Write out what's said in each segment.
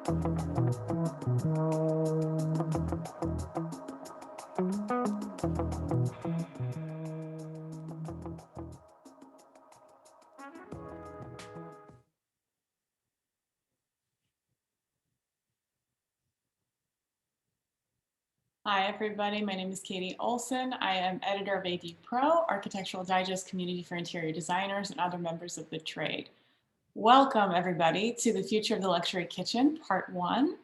Hi, everybody. My name is Katy Olson. I am editor of AD Pro, Architectural Digest Community for Interior Designers and other members of the trade. Welcome, everybody, to the Future of the Luxury Kitchen, Part 1.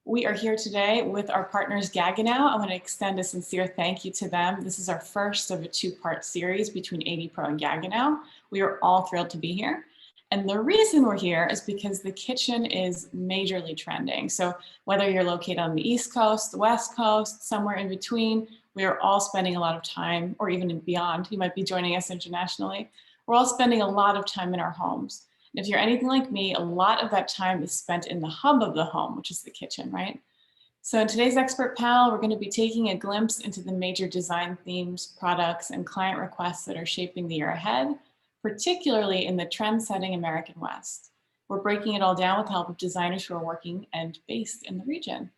We are here today with our partners Gaggenau. I want to extend a sincere thank you to them. This is our first of a two-part series between AD Pro and Gaggenau. We are all thrilled to be here. And the reason we're here is because the kitchen is majorly trending. So whether you're located on the East Coast, the West Coast, somewhere in between, we are all spending a lot of time, or even beyond, you might be joining us internationally, we're all spending a lot of time in our homes. And if you're anything like me, a lot of that time is spent in the hub of the home, which is the kitchen, right? So in today's expert panel, we're going to be taking a glimpse into the major design themes, products, and client requests that are shaping the year ahead, particularly in the trend-setting American West. We're breaking it all down with the help of designers who are working and based in the region.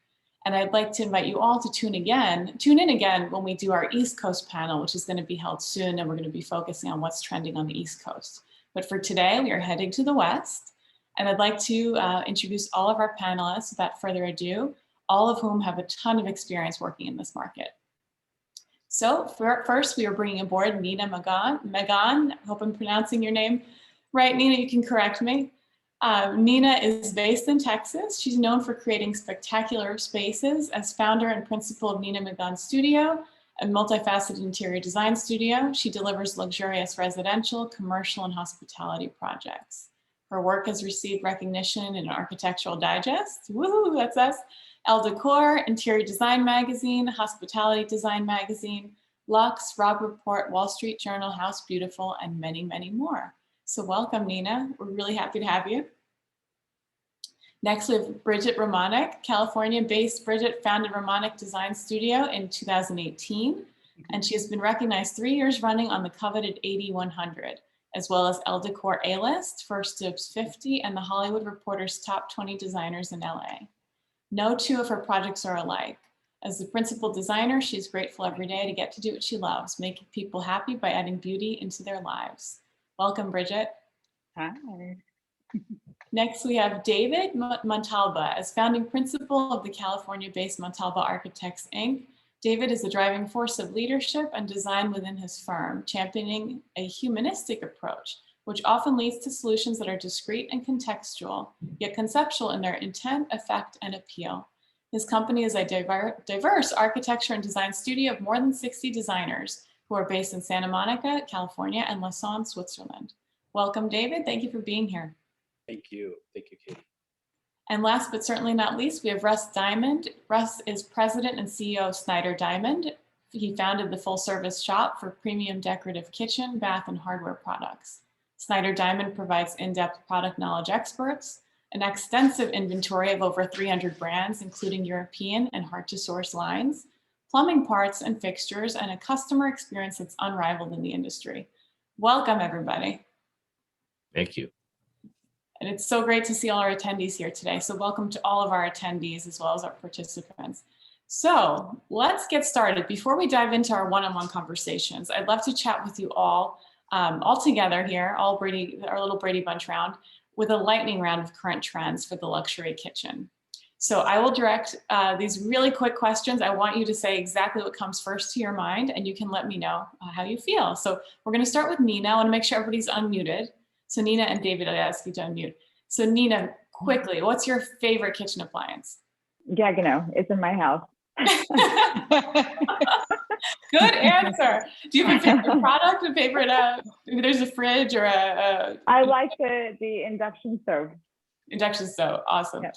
And I'd like to invite you all to tune in again when we do our East Coast panel, which is going to be held soon, and we're going to be focusing on what's trending on the East Coast. But for today, we are heading to the West, and I'd like to introduce all of our panelists without further ado, all of whom have a ton of experience working in this market. So first, we are bringing aboard Nina Magon. Magon, I hope I'm pronouncing your name right. Nina, you can correct me. Nina is based in Texas. She's known for creating spectacular spaces as founder and principal of Nina Magon Studio, a multifaceted interior design studio. She delivers luxurious residential, commercial, and hospitality projects. Her work has received recognition in Architectural Digest, woohoo, that's us, Elle Decor, Interior Design Magazine, Hospitality Design Magazine, Luxe, Robb Report, Wall Street Journal, House Beautiful, and many, many more. So welcome, Nina. We're really happy to have you. Next, we have Brigette Romanek, California-based. Brigette founded Romanek Design Studio in 2018, and she has been recognized 3 years running on the coveted AD 100, as well as Elle Decor A-List, First Dibs 50, and the Hollywood Reporter's Top 20 Designers in LA. No two of her projects are alike. As the principal designer, she's grateful every day to get to do what she loves, making people happy by adding beauty into their lives. Welcome, Brigette. Hi. Next, we have David Montalba. As founding principal of the California-based Montalba Architects, Inc., David is the driving force of leadership and design within his firm, championing a humanistic approach, which often leads to solutions that are discrete and contextual, yet conceptual in their intent, effect, and appeal. His company is a diverse architecture and design studio of more than 60 designers who are based in Santa Monica, California, and Lausanne, Switzerland. Welcome, David. Thank you for being here. Thank you. Thank you, Katy. And last but certainly not least, we have Russ Diamond. Russ is president and CEO of Snyder Diamond. He founded the full-service shop for premium decorative kitchen, bath, and hardware products. Snyder Diamond provides in-depth product knowledge experts, an extensive inventory of over 300 brands, including European and hard-to-source lines, plumbing parts and fixtures, and a customer experience that's unrivaled in the industry. Welcome, everybody. Thank you. And it's so great to see all our attendees here today. So welcome to all of our attendees as well as our participants. So let's get started. Before we dive into our one-on-one conversations, I'd love to chat with you all together here, our little Brady Bunch round, with a lightning round of current trends for the luxury kitchen. So I will direct these really quick questions. I want you to say exactly what comes first to your mind, and you can let me know how you feel. So we're going to start with Nina. I want to make sure everybody's unmuted. So Nina and David, I ask you to unmute. So Nina, quickly, what's your favorite kitchen appliance? Gaggenau. It's in my house. Good answer. Do you have a favorite product, a favorite, maybe there's a fridge or I like the induction stove. Induction stove, awesome. Yep.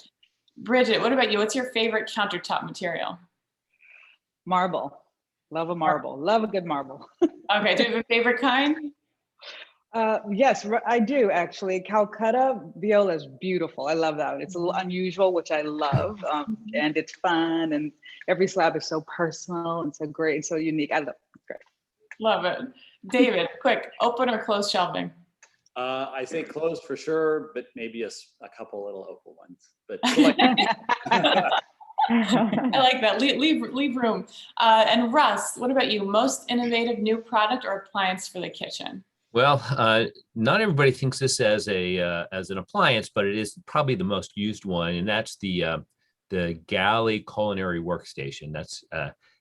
Brigette, what about you? What's your favorite countertop material? Marble. Love a marble. Love a good marble. Okay, do you have a favorite kind? Yes, I do actually. Calcutta viola is beautiful. I love that. It's a little unusual, which I love, and it's fun, and every slab is so personal and so great and so unique. I love it. Great. Love it. David, quick, open or close shelving? I say closed for sure, but maybe a couple little open ones. But I like that. Leave room. And Russ, what about you? Most innovative new product or appliance for the kitchen? well, not everybody thinks this as an appliance, but it is probably the most used one, and that's the Galley culinary workstation. That's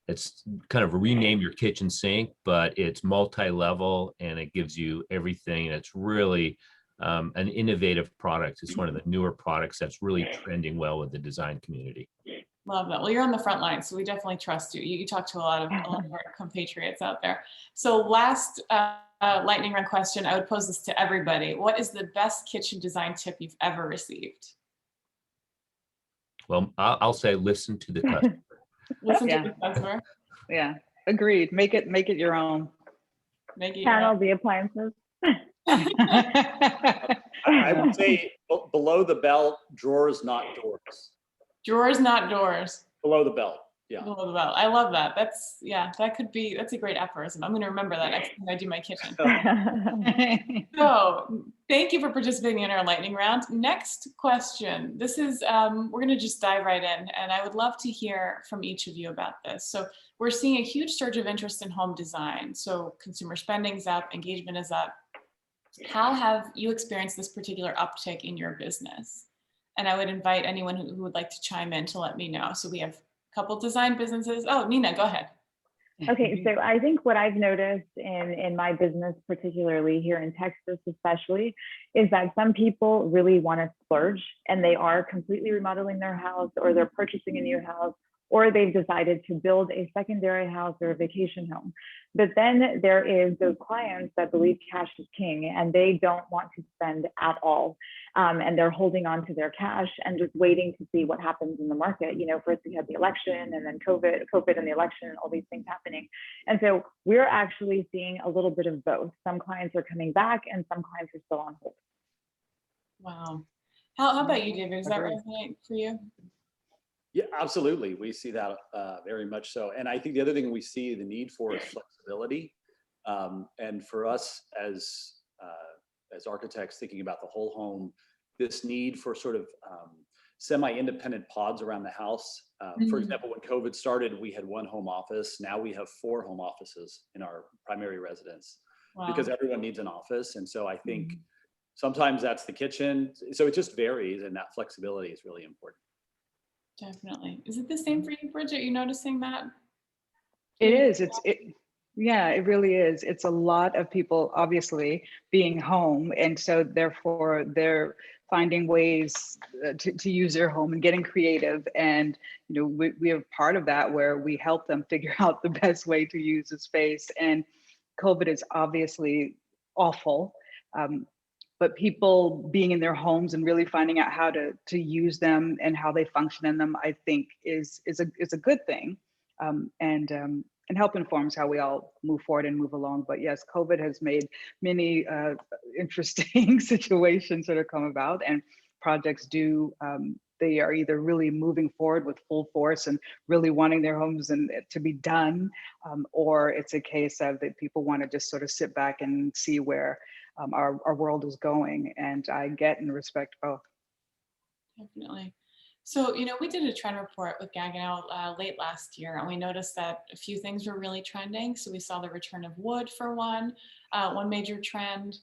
it's kind of rename your kitchen sink, but it's multi-level and it gives you everything. And it's really an innovative product. It's one of the newer products that's really trending well with the design community. Love that. Well, you're on the front line, so we definitely trust you. You talk to a lot of our compatriots out there. So last lightning round question, I would pose this to everybody. What is the best kitchen design tip you've ever received? Well, I'll say listen to the customer. Listen Yeah. to the customer. Yeah, agreed. Make it your own. Make it your Channel own. the appliances. I would say below the belt, drawers, not doors. Drawers, not doors. Below the belt. Yeah. Below the belt. I love that. That's a great aphorism. I'm going to remember that next time I do my kitchen. So thank you for participating in our lightning round. Next question. This is, we're going to just dive right in, and I would love to hear from each of you about this. So we're seeing a huge surge of interest in home design. So consumer spending's up, engagement is up. How have you experienced this particular uptick in your business? And I would invite anyone who would like to chime in to let me know. So we have a couple design businesses. Oh, Nina, go ahead. Okay, so I think what I've noticed in my business, particularly here in Texas especially, is that some people really want to splurge and they are completely remodeling their house, or they're purchasing a new house, or they've decided to build a secondary house or a vacation home. But then there is those clients that believe cash is king and they don't want to spend at all. And they're holding on to their cash and just waiting to see what happens in the market. You know, first we had the election and then COVID and the election and all these things happening. And so we're actually seeing a little bit of both. Some clients are coming back and some clients are still on hold. Wow. How about you, David? Does that resonate for you? Yeah, absolutely. We see that very much so. And I think the other thing we see the need for is flexibility. And for us as architects thinking about the whole home, this need for sort of semi-independent pods around the house. For example, when COVID started, we had one home office. Now we have 4 home offices in our primary residence. Wow. Because everyone needs an office. And so I think sometimes that's the kitchen. So it just varies, and that flexibility is really important. Definitely. Is it the same for you, Bridget? Are you noticing that? It is. Yeah, it really is. It's a lot of people obviously being home. And so therefore they're finding ways to use their home and getting creative. And, you know, we are part of that where we help them figure out the best way to use the space. And COVID is obviously awful. But people being in their homes and really finding out how to use them and how they function in them, I think is a good thing. And help informs how we all move forward and move along. But yes, COVID has made many interesting situations that have come about, and projects they are either really moving forward with full force and really wanting their homes and to be done, or it's a case of that people want to just sort of sit back and see where our world is going. And I get and respect both. Definitely. So, you know, we did a trend report with Gaggenau late last year, and we noticed that a few things were really trending. So we saw the return of wood for one major trend.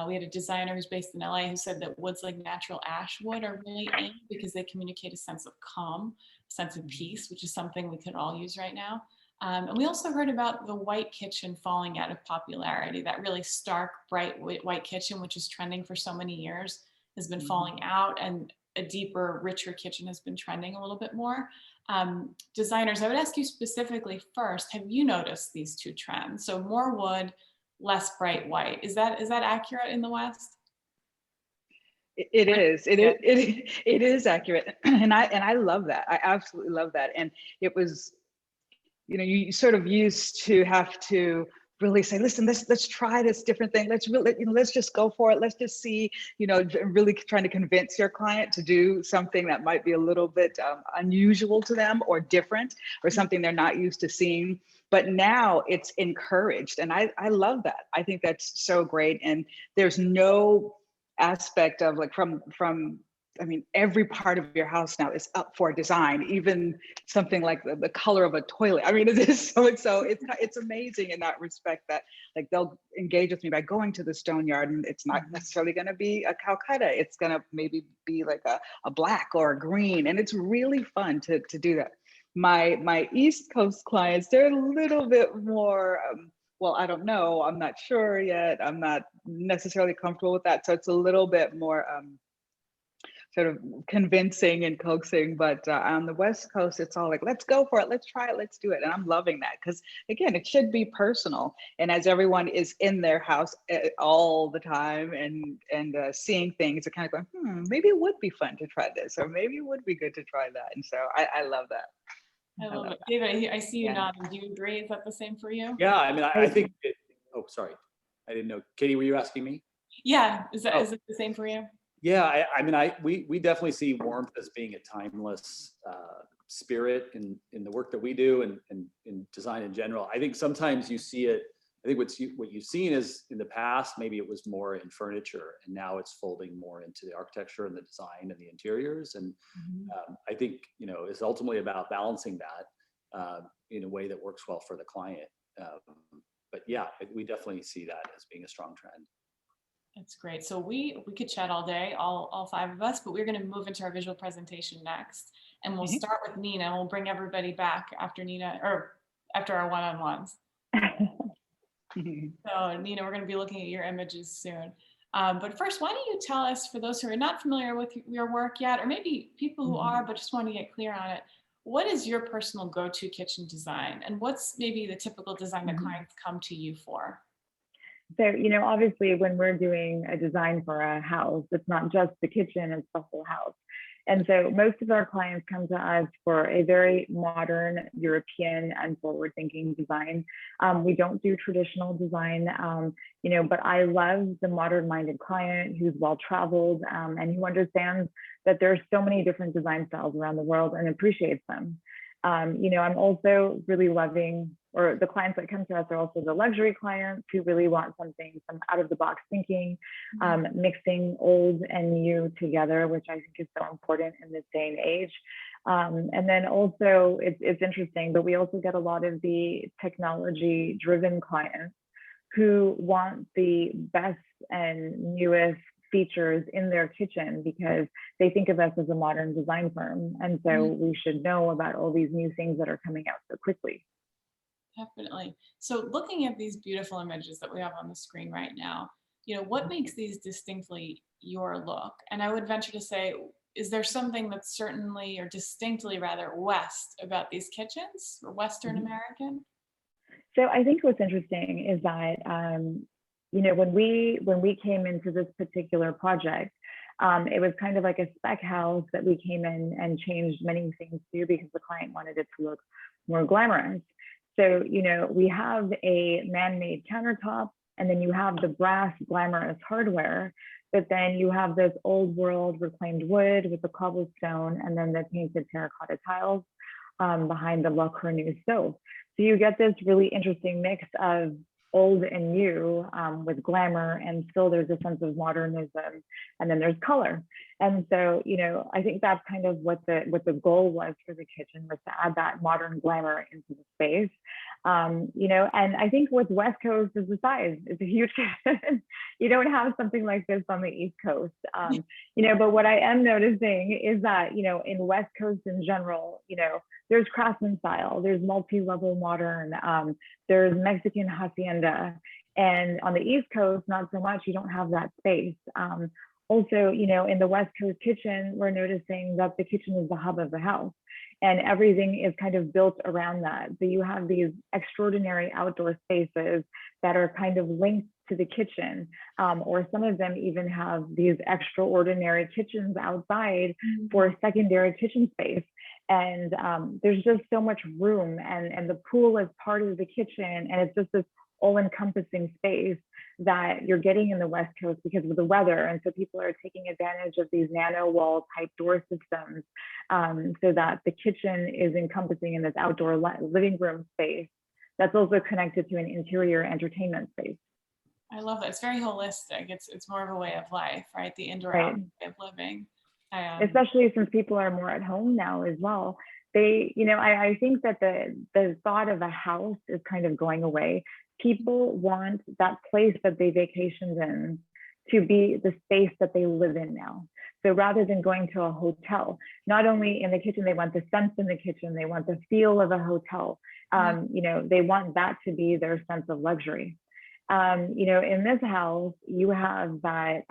We had a designer who's based in LA who said that woods like natural ash wood are really in because they communicate a sense of calm, a sense of peace, which is something we could all use right now. And we also heard about the white kitchen falling out of popularity. That really stark, bright white kitchen, which is trending for so many years, has been falling out, and a deeper, richer kitchen has been trending a little bit more. Designers, I would ask you specifically first, have you noticed these two trends? So more wood, less bright white. Is that accurate in the West? It is. It is accurate. And I love that. I absolutely love that. And it was, you know, you sort of used to have to really say, listen, let's try this different thing. Let's really, let's just go for it. Let's just see, really trying to convince your client to do something that might be a little bit unusual to them or different or something they're not used to seeing. But now it's encouraged. And I love that. I think that's so great. And there's no aspect of like I mean, every part of your house now is up for design, even something like the color of a toilet. I mean, it is it's amazing in that respect that like they'll engage with me by going to the stone yard, and it's not necessarily going to be a Calcutta. It's going to maybe be like a black or a green, and it's really fun to do that. My East Coast clients, they're a little bit more. Well, I don't know. I'm not sure yet. I'm not necessarily comfortable with that, so it's a little bit more. Sort of convincing and coaxing, but on the West Coast, it's all like, let's go for it, let's try it, let's do it. And I'm loving that because again, it should be personal. And as everyone is in their house all the time and seeing things, they're kind of going, maybe it would be fun to try this, or maybe it would be good to try that. And so I love that. I love it. David, I see you nodding. Do you agree? Is that the same for you? Yeah, I mean, I think, oh, sorry. I didn't know. Katie, were you asking me? Yeah, is it the same for you? Yeah, I mean, we definitely see warmth as being a timeless spirit in the work that we do and in design in general. I think sometimes you see it. I think what you've seen is in the past, maybe it was more in furniture, and now it's folding more into the architecture and the design and the interiors. And I think it's ultimately about balancing that in a way that works well for the client. But yeah, we definitely see that as being a strong trend. That's great. So we could chat all day, all five of us, but we're going to move into our visual presentation next. And we'll start with Nina, and we'll bring everybody back after Nina, or after our one-on-ones. So Nina, we're going to be looking at your images soon. But first, why don't you tell us, for those who are not familiar with your work yet, or maybe people who are, but just want to get clear on it, what is your personal go-to kitchen design? And what's maybe the typical design that clients come to you for? So, obviously when we're doing a design for a house, it's not just the kitchen, it's the whole house. And so most of our clients come to us for a very modern European and forward-thinking design. We don't do traditional design, but I love the modern-minded client who's well-traveled and who understands that there are so many different design styles around the world and appreciates them. I'm also really loving, or the clients that come to us are also the luxury clients who really want some out of the box thinking, mixing old and new together, which I think is so important in this day and age. And then also it's interesting, but we also get a lot of the technology driven clients who want the best and newest features in their kitchen because they think of us as a modern design firm. And so we should know about all these new things that are coming out so quickly. Definitely. So looking at these beautiful images that we have on the screen right now, what makes these distinctly your look? And I would venture to say, is there something that's certainly or distinctly rather West about these kitchens, or Western American? So I think what's interesting is that when we came into this particular project, it was kind of like a spec house that we came in and changed many things to because the client wanted it to look more glamorous. So, we have a man-made countertop, and then you have the brass glamorous hardware, but then you have this old world reclaimed wood with the cobblestone and then the painted terracotta tiles behind the Le Cornu stove. So you get this really interesting mix of old and new with glamour, and still there's a sense of modernism, and then there's color. And so, I think that's kind of what the goal was for the kitchen, was to add that modern glamour into the space. And I think with West Coast is the size. It's a huge kitchen. You don't have something like this on the East Coast. But what I am noticing is that, in West Coast in general, there's craftsman style, there's multi-level modern, there's Mexican hacienda. And on the East Coast, not so much, you don't have that space. Also, in the West Coast kitchen, we're noticing that the kitchen is the hub of the house, and everything is kind of built around that. So you have these extraordinary outdoor spaces that are kind of linked to the kitchen, or some of them even have these extraordinary kitchens outside for secondary kitchen space. And there's just so much room, and the pool is part of the kitchen, and it's just this all-encompassing space that you're getting in the West Coast because of the weather. And so people are taking advantage of these nano wall type door systems, so that the kitchen is encompassing in this outdoor living room space that's also connected to an interior entertainment space. I love that. It's very holistic. It's more of a way of life, right? The indoor Right. outdoor way of living. Especially since people are more at home now as well. I think that the thought of a house is kind of going away. People want that place that they vacationed in to be the space that they live in now. So rather than going to a hotel, not only in the kitchen, they want the scents in the kitchen, they want the feel of a hotel. They want that to be their sense of luxury. In this house, you have that,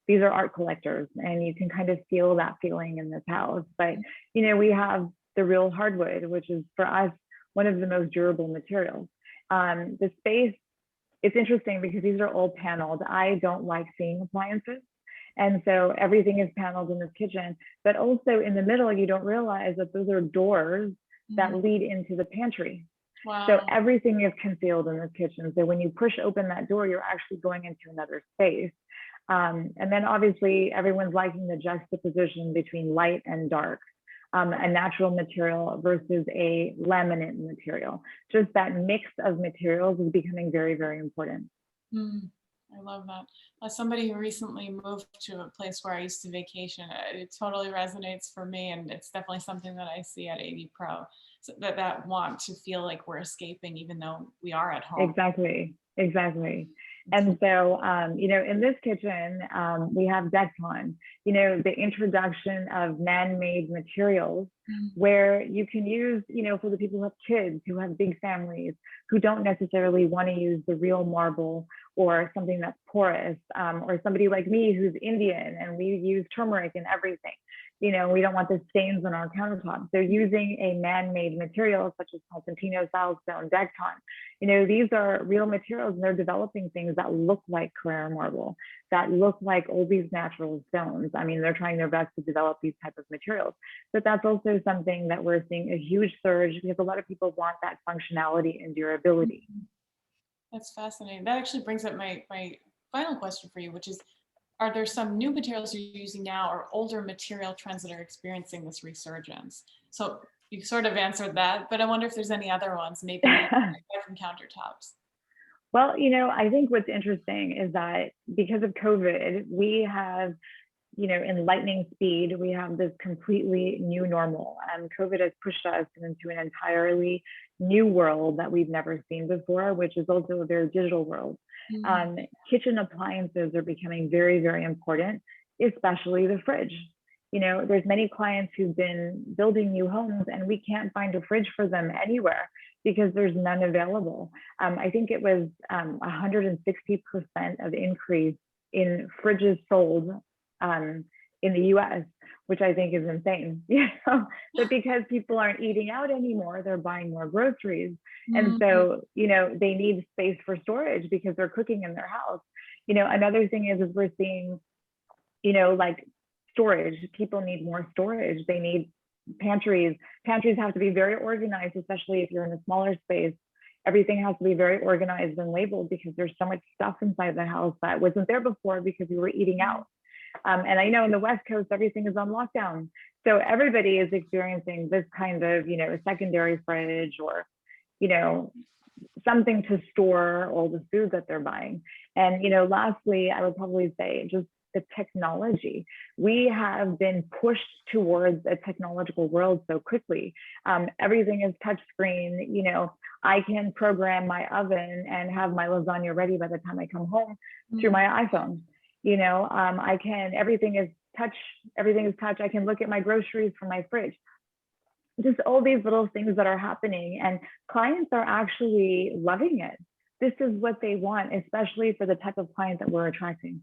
these are art collectors, and you can kind of feel that feeling in this house. But, we have the real hardwood, which is for us, one of the most durable materials. The space, it's interesting because these are all paneled. I don't like seeing appliances. And so everything is paneled in this kitchen, but also in the middle, you don't realize that those are doors that lead into the pantry. Wow. So everything is concealed in this kitchen. So when you push open that door, you're actually going into another space. And then obviously everyone's liking the juxtaposition between light and dark, a natural material versus a laminate material. Just that mix of materials is becoming very, very important. I love that. As somebody who recently moved to a place where I used to vacation, it totally resonates for me. And it's definitely something that I see at AD Pro. So that want to feel like we're escaping even though we are at home. Exactly. And so, in this kitchen, we have Decton, the introduction of man-made materials where you can use, for the people who have kids, who have big families, who don't necessarily want to use the real marble or something that's porous, or somebody like me who's Indian and we use turmeric in everything. We don't want the stains on our countertops. So using a man-made material such as Palpatino, Silestone, Decton, these are real materials, and they're developing things that look like Carrara marble, that look like all these natural stones. I mean, they're trying their best to develop these type of materials. But that's also something that we're seeing a huge surge because a lot of people want that functionality and durability. That's fascinating. That actually brings up my final question for you, which is, are there some new materials you're using now or older material trends that are experiencing this resurgence? So you sort of answered that, but I wonder if there's any other ones, maybe from countertops. Well, I think what's interesting is that because of COVID, we have, in lightning speed, we have this completely new normal. And COVID has pushed us into an entirely new world that we've never seen before, which is also a very digital world. Kitchen appliances are becoming very, very important, especially the fridge. There's many clients who've been building new homes and we can't find a fridge for them anywhere because there's none available. I think it was 160% of increase in fridges sold in the US, which I think is insane. But because people aren't eating out anymore, they're buying more groceries. And so, they need space for storage because they're cooking in their house. Another thing is we're seeing, like storage, people need more storage. They need pantries. Pantries have to be very organized, especially if you're in a smaller space. Everything has to be very organized and labeled because there's so much stuff inside the house that wasn't there before because we were eating out. And I know in the West Coast, everything is on lockdown. So everybody is experiencing this kind of, a secondary fridge or, something to store all the food that they're buying. And, lastly, I would probably say just the technology. We have been pushed towards a technological world so quickly. Everything is touchscreen. I can program my oven and have my lasagna ready by the time I come home through my iPhone. Everything is touch. I can look at my groceries from my fridge. Just all these little things that are happening, and clients are actually loving it. This is what they want, especially for the type of client that we're attracting.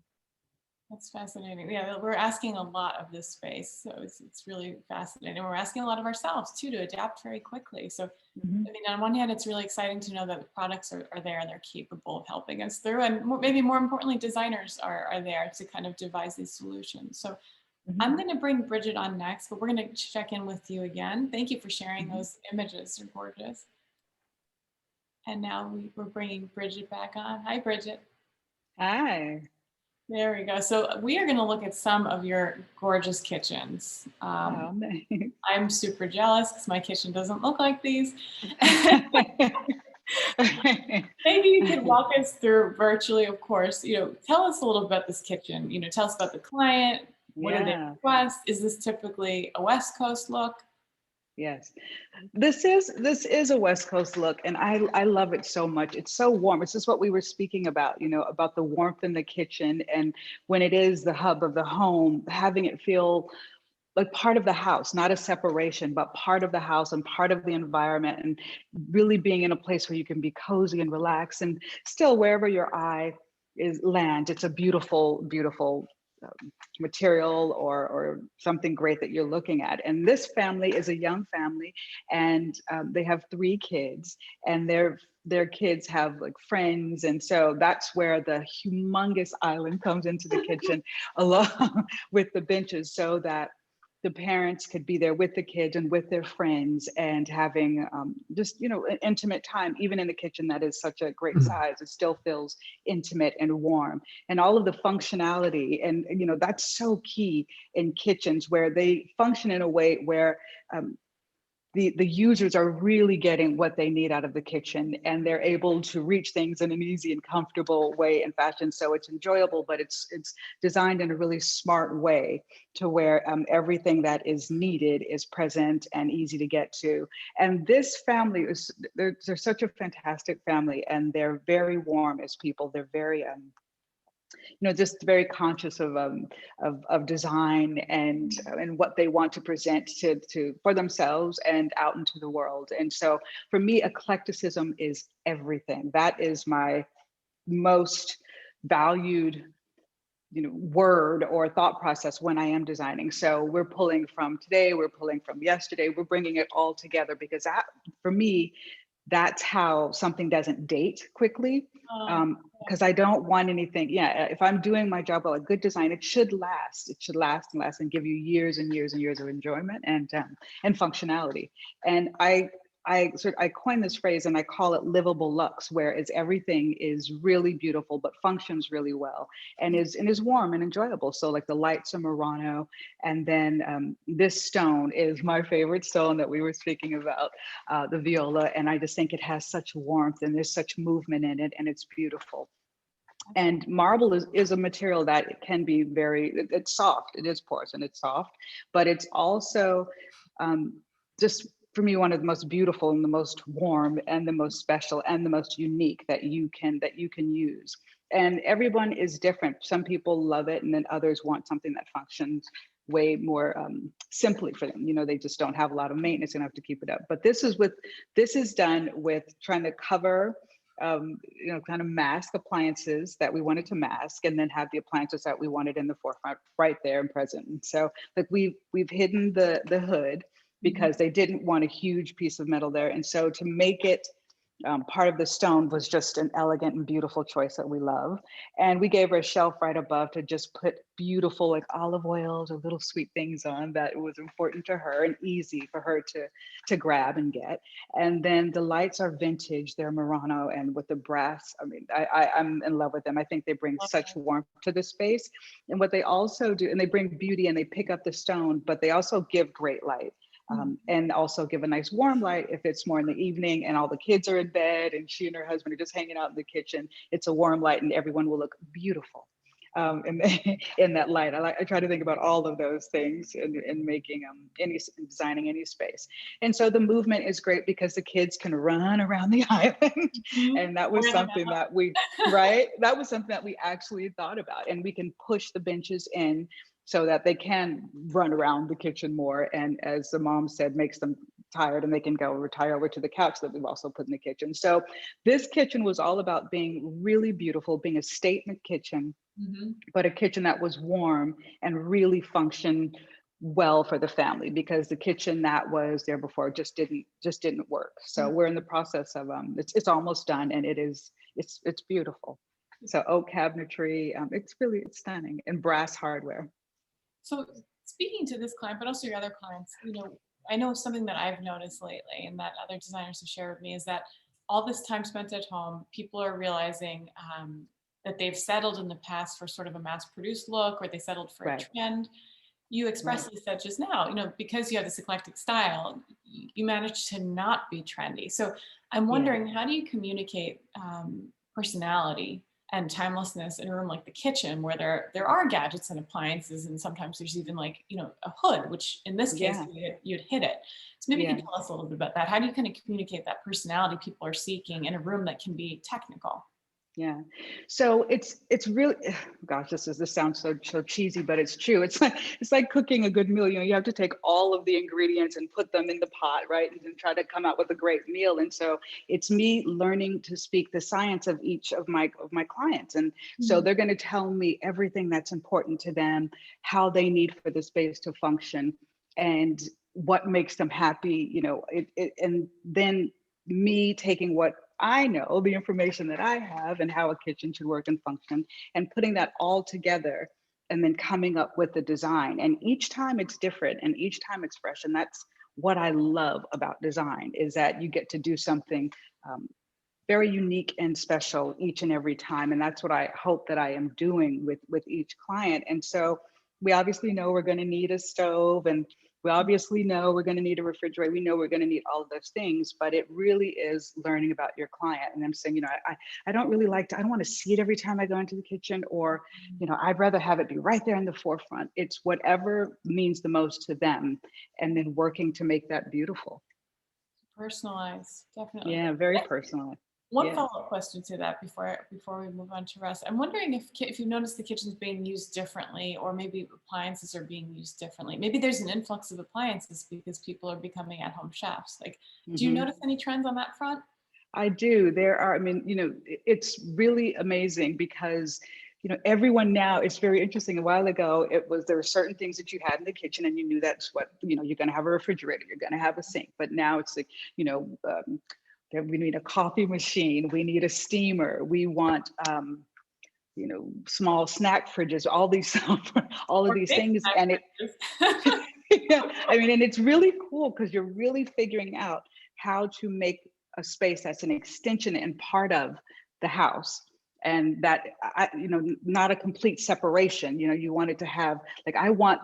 That's fascinating. Yeah, we're asking a lot of this space. So it's really fascinating. We're asking a lot of ourselves too, to adapt very quickly. So, I mean, on one hand, it's really exciting to know that the products are there and they're capable of helping us through. And maybe more importantly, designers are there to kind of devise these solutions. So I'm going to bring Brigette on next, but we're going to check in with you again. Thank you for sharing those images. They're gorgeous. And now we're bringing Brigette back on. Hi, Brigette. Hi. There we go. So we are going to look at some of your gorgeous kitchens. Oh, nice. I'm super jealous because my kitchen doesn't look like these. Maybe you could walk us through virtually, of course, tell us a little about this kitchen, tell us about the client. What do they Yeah. request? Is this typically a West Coast look? Yes, this is a West Coast look, and I love it so much. It's so warm. It's just what we were speaking about, about the warmth in the kitchen, and when it is the hub of the home, having it feel like part of the house, not a separation, but part of the house and part of the environment, and really being in a place where you can be cozy and relaxed, and still wherever your eye is lands, it's a beautiful, beautiful material or something great that you're looking at. And this family is a young family, and they have 3 kids, and their kids have like friends, and so that's where the humongous island comes into the kitchen along with the benches, so that the parents could be there with the kids and with their friends, and having just an intimate time. Even in the kitchen that is such a great size, it still feels intimate and warm, and all of the functionality. And that's so key in kitchens, where they function in a way where the users are really getting what they need out of the kitchen, and they're able to reach things in an easy and comfortable way and fashion. So it's enjoyable, but it's designed in a really smart way, to where everything that is needed is present and easy to get to. And this family they're such a fantastic family, and they're very warm as people. They're very just very conscious of design and what they want to present to for themselves and out into the world. And so for me, eclecticism is everything. That is my most valued word or thought process when I am designing. So we're pulling from today, we're pulling from yesterday, we're bringing it all together, because that, for me, that's how something doesn't date quickly. Because I don't want anything. Yeah, if I'm doing my job well, a good design, it should last. It should last and last and give you years and years and years of enjoyment and functionality. And I coined this phrase, and I call it livable luxe, whereas everything is really beautiful but functions really well and is warm and enjoyable. So like the lights are Murano, and then this stone is my favorite stone that we were speaking about, the viola, and I just think it has such warmth and there's such movement in it, and it's beautiful. And marble is a material that it can be it's soft. It is porous and it's soft, but it's also just, for me, one of the most beautiful and the most warm and the most special and the most unique that you can use. And everyone is different. Some people love it, and then others want something that functions way more simply for them. They just don't have a lot of maintenance and have to keep it up. But this is done with trying to cover kind of mask appliances that we wanted to mask, and then have the appliances that we wanted in the forefront right there and present. And so like we've hidden the hood, because they didn't want a huge piece of metal there. And so to make it part of the stone was just an elegant and beautiful choice that we love. And we gave her a shelf right above to just put beautiful like olive oils or little sweet things on that was important to her and easy for her to grab and get. And then the lights are vintage, they're Murano, and with the brass, I mean, I'm in love with them. I think they bring such warmth to the space. And what they also do, and they bring beauty and they pick up the stone, but they also give great light. And also give a nice warm light if it's more in the evening and all the kids are in bed and she and her husband are just hanging out in the kitchen. It's a warm light and everyone will look beautiful in that light. I try to think about all of those things in making designing any space. And so the movement is great because the kids can run around the island, and that was something that that was something that we actually thought about, and we can push the benches in so that they can run around the kitchen more. And as the mom said, makes them tired and they can go retire over to the couch that we've also put in the kitchen. So this kitchen was all about being really beautiful, being a statement kitchen, but a kitchen that was warm and really functioned well for the family, because the kitchen that was there before just didn't work. So we're in the process of it's almost done, and it's beautiful. So oak cabinetry, it's stunning, and brass hardware. So speaking to this client, but also your other clients, I know something that I've noticed lately and that other designers have shared with me is that all this time spent at home, people are realizing that they've settled in the past for sort of a mass-produced look, or they settled for a Right. trend. You expressly said just now, because you have this eclectic style, you managed to not be trendy. So I'm wondering, how do you communicate personality and timelessness in a room like the kitchen, where there are gadgets and appliances, and sometimes there's even like, a hood, which in this case you'd hit it. So maybe you can tell us a little bit about that. How do you kind of communicate that personality people are seeking in a room that can be technical? Yeah. So it's really, gosh, this sounds so cheesy, but it's true. It's like cooking a good meal. You have to take all of the ingredients and put them in the pot, right? And then try to come out with a great meal. And so it's me learning to speak the science of each of my clients. And so they're going to tell me everything that's important to them, how they need for the space to function, and what makes them happy, and then me taking what I know, the information that I have, and how a kitchen should work and function, and putting that all together, and then coming up with the design. And each time it's different, and each time it's fresh. And that's what I love about design, is that you get to do something very unique and special each and every time. And that's what I hope that I am doing with each client. And so we obviously know we're going to need a stove, and we obviously know we're going to need a refrigerator. We know we're going to need all of those things, but it really is learning about your client. And I'm saying, I don't really I don't want to see it every time I go into the kitchen, or, I'd rather have it be right there in the forefront. It's whatever means the most to them, and then working to make that beautiful. Personalized, definitely. Yeah, very personalized. One follow-up question to that before we move on to Russ. I'm wondering if you notice the kitchen's being used differently, or maybe appliances are being used differently. Maybe there's an influx of appliances because people are becoming at-home chefs. Like, do you notice any trends on that front? I do. There are, it's really amazing because, everyone now, it's very interesting. A while ago, there were certain things that you had in the kitchen, and you knew that's what, you're going to have a refrigerator, you're going to have a sink. But now it's like, we need a coffee machine, we need a steamer, we want small snack fridges, all these all of these things. And it and it's really cool because you're really figuring out how to make a space that's an extension and part of the house, and that not a complete separation. You want it to have, like, I want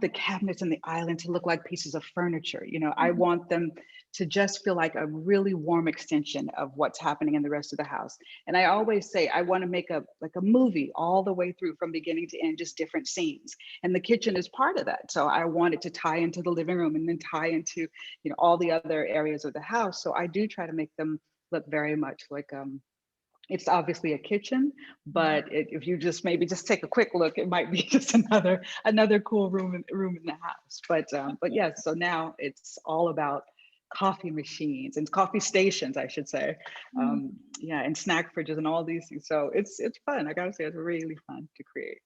the cabinets and the island to look like pieces of furniture. I want them to just feel like a really warm extension of what's happening in the rest of the house. And I always say, I want to make a movie all the way through, from beginning to end, just different scenes. And the kitchen is part of that. So I want it to tie into the living room, and then tie into, all the other areas of the house. So I do try to make them look very much like, it's obviously a kitchen, but if you just maybe just take a quick look, it might be just another cool room in the house. But yes, so now it's all about coffee machines and coffee stations, I should say. And snack fridges and all these things. So it's fun. I gotta say, it's really fun to create.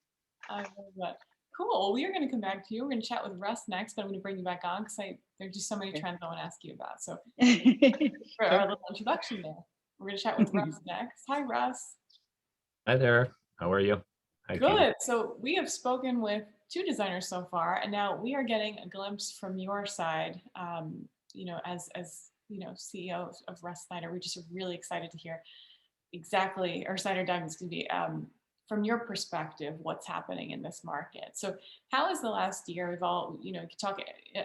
I love that. Cool. We are going to come back to you. We're going to chat with Russ next, but I'm going to bring you back on because there's just so many trends I want to ask you about. So for our little introduction there. We're going to chat with Russ next. Hi, Russ. Hi there. How are you? Hi, Good. Katy. So we have spoken with 2 designers so far, and now we are getting a glimpse from your side. As CEO of Russ Snyder, we're just really excited to hear exactly, or Snyder Diamond's going to be from your perspective, what's happening in this market. So how has the last year, we've all, you could talk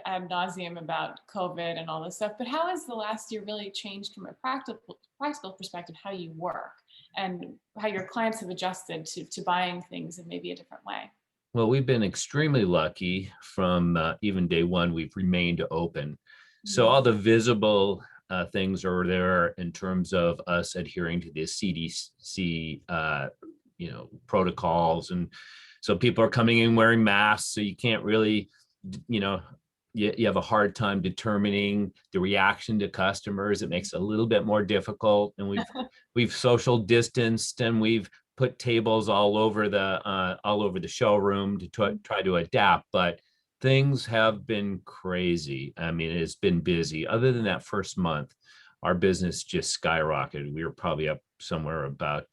ad nauseum about COVID and all this stuff, but how has the last year really changed from a practical perspective, how you work and how your clients have adjusted to buying things in maybe a different way? Well, we've been extremely lucky from even day one, we've remained open. So all the visible things are there in terms of us adhering to the CDC protocols. And so people are coming in wearing masks, so you can't really, you have a hard time determining the reaction to customers. It makes it a little bit more difficult. And we've social distanced, and we've put tables all over the showroom to try to adapt. But things have been crazy. I mean, it's been busy. Other than that first month, our business just skyrocketed. We were probably up somewhere about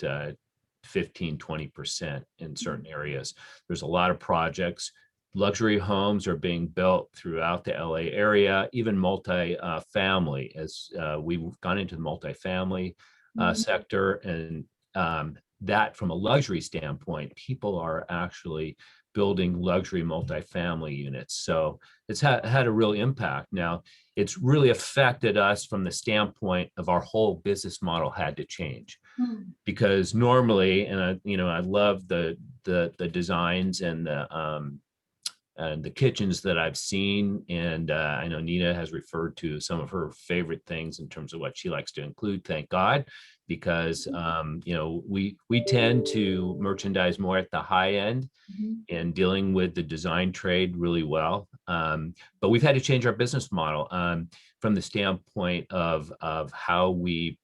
15-20% in certain areas. There's a lot of projects. luxury homes are being built throughout the LA area, even multi-family, as we've gone into the multifamily sector. And that from a luxury standpoint, people are actually building luxury multifamily units. So it's had a real impact. Now, it's really affected us from the standpoint of our whole business model had to change. Because normally, and I love the designs and the kitchens that I've seen, and I know Nina has referred to some of her favorite things in terms of what she likes to include. Thank God, because we tend to merchandise more at the high end and dealing with the design trade really well. But we've had to change our business model from the standpoint of how we.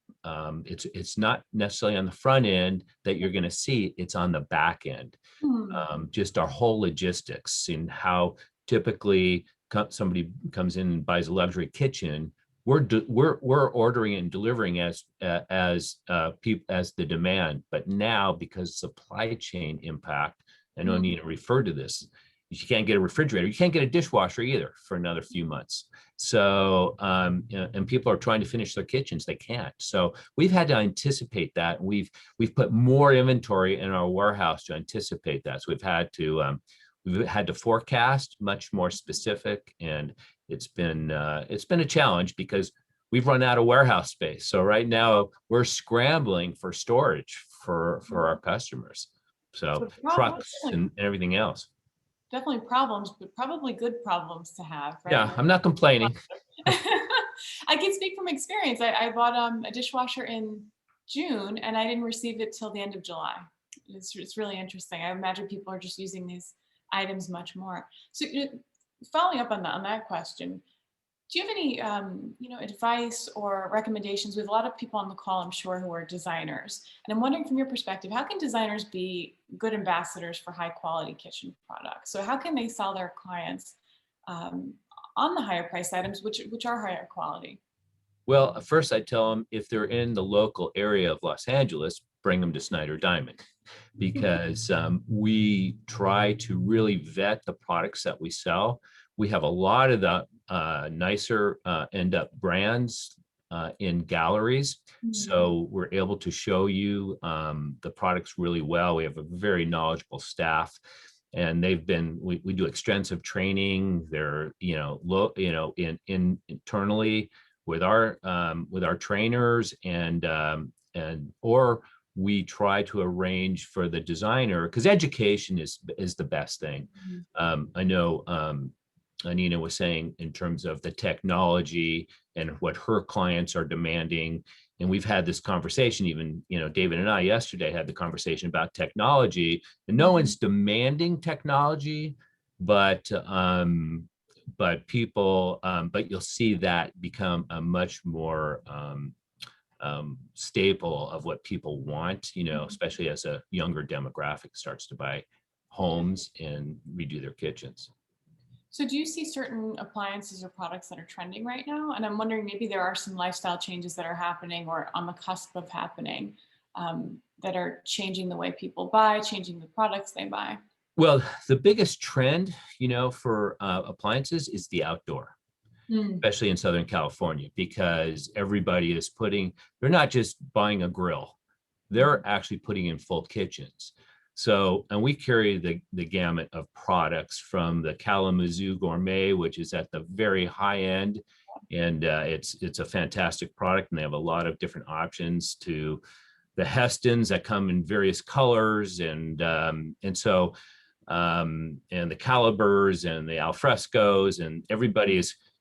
It's not necessarily on the front end that you're going to see, it's on the back end. Just our whole logistics and how typically somebody comes in and buys a luxury kitchen. We're ordering and delivering as the demand, but now because supply chain impact, I know Nina referred to this. You can't get a refrigerator. You can't get a dishwasher either for another few months. So, and people are trying to finish their kitchens. They can't. So we've had to anticipate that. We've put more inventory in our warehouse to anticipate that. So we've had to forecast much more specific, and it's been a challenge because we've run out of warehouse space. So right now we're scrambling for storage for our customers. So trucks and everything else. Definitely problems, but probably good problems to have, right? Yeah, I'm not complaining. I can speak from experience. I bought a dishwasher in June and I didn't receive it till the end of July. It's really interesting. I imagine people are just using these items much more. So following up on that question, do you have any advice or recommendations? We have a lot of people on the call, I'm sure, who are designers. And I'm wondering from your perspective, how can designers be good ambassadors for high quality kitchen products? So how can they sell their clients on the higher price items, which are higher quality? Well, first I tell them if they're in the local area of Los Angeles, bring them to Snyder Diamond, because we try to really vet the products that we sell. We have a lot of the nicer end up brands in galleries. So we're able to show you the products really well. We have a very knowledgeable staff, and we do extensive training. They're, internally with our trainers, or we try to arrange for the designer, because education is the best thing. I know Nina was saying in terms of the technology and what her clients are demanding. And we've had this conversation, even, David and I yesterday had the conversation about technology, and no one's demanding technology, but you'll see that become a much more staple of what people want, especially as a younger demographic starts to buy homes and redo their kitchens. So do you see certain appliances or products that are trending right now? And I'm wondering, maybe there are some lifestyle changes that are happening or on the cusp of happening that are changing the way people buy, changing the products they buy. Well, the biggest trend, for appliances is the outdoor, especially in Southern California, because everybody is they're not just buying a grill, they're actually putting in full kitchens. So, and we carry the gamut of products from the Kalamazoo Gourmet, which is at the very high end, and it's a fantastic product, and they have a lot of different options, to the Hestons that come in various colors, and the calibers and the alfrescos, and